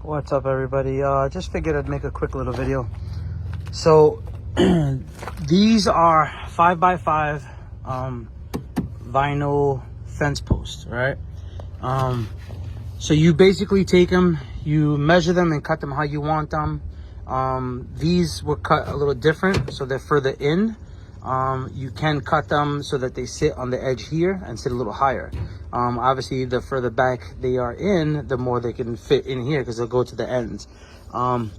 What's up, everybody? Just figured I'd make a quick little video. So these are 5x5 vinyl fence posts, right? So you basically take them, you measure them and cut them how you want them. These were cut a little different, so they're further in. You can cut them so that they sit on the edge here and sit a little higher. Obviously, the further back they are in, the more they can fit in here because they'll go to the ends. Now,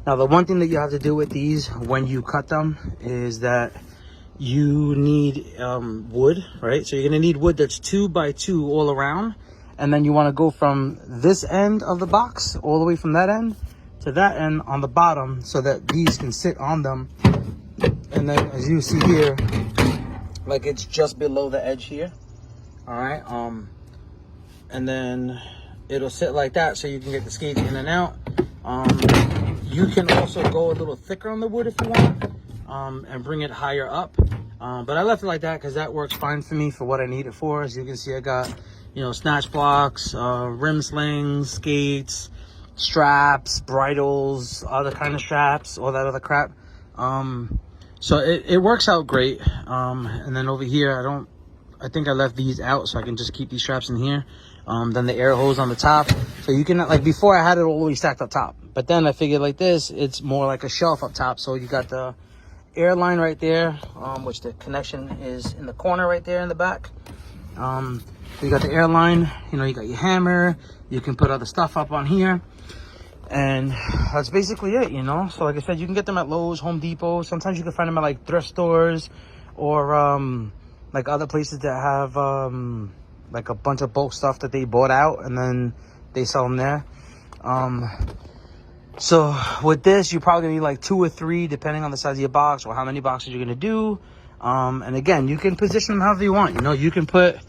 the one thing that you have to do with these when you cut them is that you need wood, right? So you're gonna need wood that's 2x2 all around, and then you want to go from this end of the box all the way from that end to that end on the bottom so that these can sit on them. And then as you see here, like it's just below the edge here. All right, and then it'll sit like that so you can get the skates in and out. You can also go a little thicker on the wood if you want, and bring it higher up. But I left it like that because that works fine for me for what I need it for. As you can see, I got, you know, snatch blocks, rim slings, skates, straps, bridles, other kind of straps, all that other crap. So it works out great. And then over here, I think I left these out so I can just keep these straps in here. Then the air hose on the top. So you can, like before I had it all the way stacked up top. But then I figured like this, it's more like a shelf up top. So you got the air line right there, which the connection is in the corner right there in the back. You got the air line, you know, you got your hammer. You can put other stuff up on here. And that's basically it, you know. So like I said, you can get them at Lowe's, Home Depot. Sometimes you can find them at like thrift stores or like other places that have like a bunch of bulk stuff that they bought out and then they sell them there. So with this, you probably need like 2 or 3 depending on the size of your box or how many boxes you're gonna do. And again, you can position them however you want. You know, you can put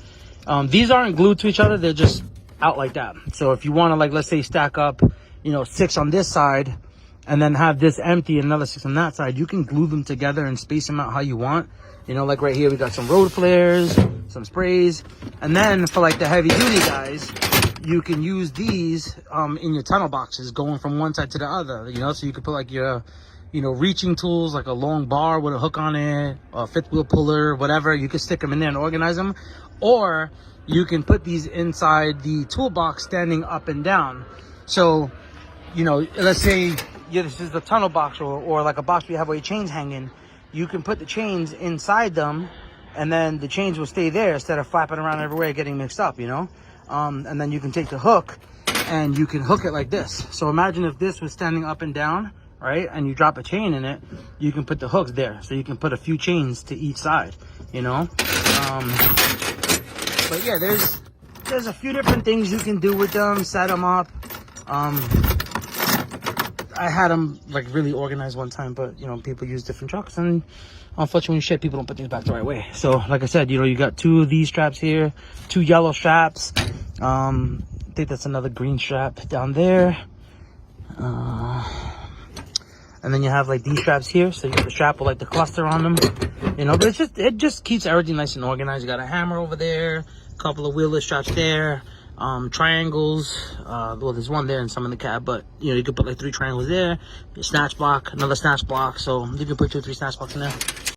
these aren't glued to each other, they're just out like that. So if you want to, like, let's say stack up, you know, 6 on this side and then have this empty and another 6 on that side, you can glue them together and space them out how you want. You know, like right here we got some road flares, some sprays, and then for like the heavy duty guys, you can use these in your tunnel boxes going from one side to the other, you know. So you could put like your, you know, reaching tools, like a long bar with a hook on it, a 5th wheel puller, whatever. You can stick them in there and organize them, or you can put these inside the toolbox standing up and down. So, you know, let's say this is the tunnel box or like a box we have where your chains hanging. You can put the chains inside them and then the chains will stay there instead of flapping around everywhere getting mixed up, you know. And then you can take the hook and you can hook it like this. So imagine if this was standing up and down, right, and you drop a chain in it, you can put the hooks there. So you can put a few chains to each side, you know. But yeah, there's a few different things you can do with them, set them up. I had them like really organized one time, but you know, people use different trucks and unfortunately shit, people don't put things back the right way. So like I said, you know, you got 2 of these straps here, 2 yellow straps. I think that's another green strap down there. And then you have like these straps here. So you got the strap with like the cluster on them, you know, but it just keeps everything nice and organized. You got a hammer over there, a couple of wheeler straps there. Triangles, well, there's one there and some in the cab, but you know, you could put like 3 triangles there, a snatch block, another snatch block, so you can put 2 or 3 snatch blocks in there.